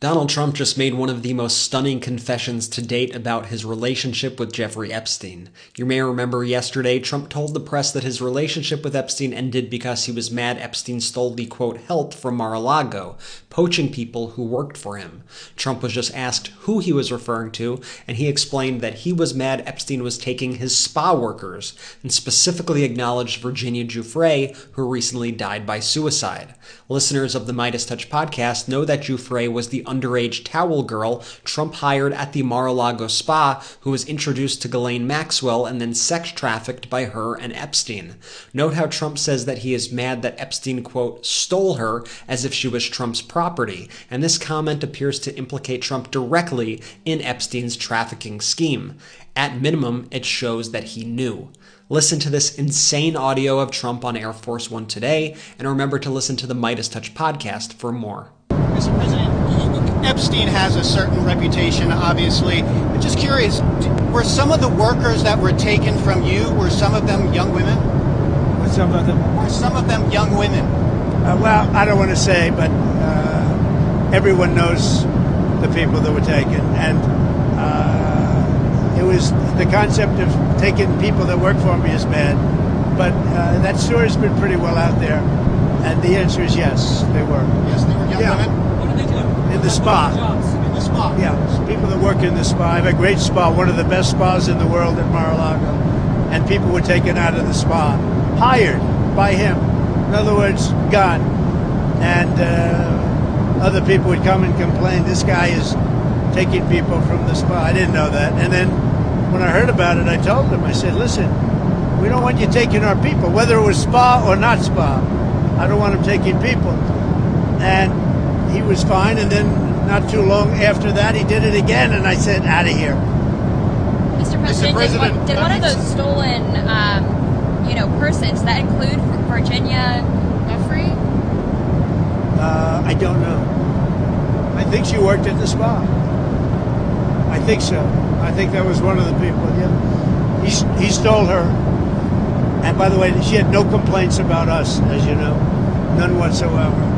Donald Trump just made one of the most stunning confessions to date about his relationship with Jeffrey Epstein. You may remember yesterday, Trump told the press that his relationship with Epstein ended because he was mad Epstein stole the, quote, help from Lago, poaching people who worked for him. Trump was just asked who he was referring to, and he explained that he was mad Epstein was taking his spa workers, and specifically acknowledged Virginia Giuffre, who recently died by suicide. Listeners of the Midas Touch podcast know that Giuffre was the underage towel girl Trump hired at the Mar-a-Lago spa, who was introduced to Ghislaine Maxwell and then sex trafficked by her and Epstein. Note how Trump says that he is mad that Epstein, quote, stole her as if she was Trump's property, and this comment appears to implicate Trump directly in Epstein's trafficking scheme. At minimum, it shows that he knew. Listen to this insane audio of Trump on Air Force One today, and remember to listen to the Midas Touch podcast for more. Mr. President, Epstein has a certain reputation, obviously. I'm just curious, were some of the workers that were taken from you, were some of them young women? Were some of them? Were some of them young women? Well, I don't want to say, but everyone knows the people that were taken. And it was the concept of taking people that work for me is bad. But that story's been pretty well out there. And the answer is yes, they were. Yes, they were young women? What did they do? In the spa. In the spa? Yeah, people that work in the spa. I have a great spa, one of the best spas in the world at Mar-a-Lago. And people were taken out of the spa, hired by him. In other words, gone. And other people would come and complain, this guy is taking people from the spa. I didn't know that. And then when I heard about it, I told him, I said, listen, we don't want you taking our people, whether it was spa or not spa. I don't want him taking people. And he was fine, and then not too long after that, he did it again, and I said, out of here. Mr. President, did one of those stolen, persons, that include Virginia Giuffre? I don't know. I think she worked at the spa. I think so. I think that was one of the people, yeah. He stole her. And by the way, she had no complaints about us, as you know. None whatsoever.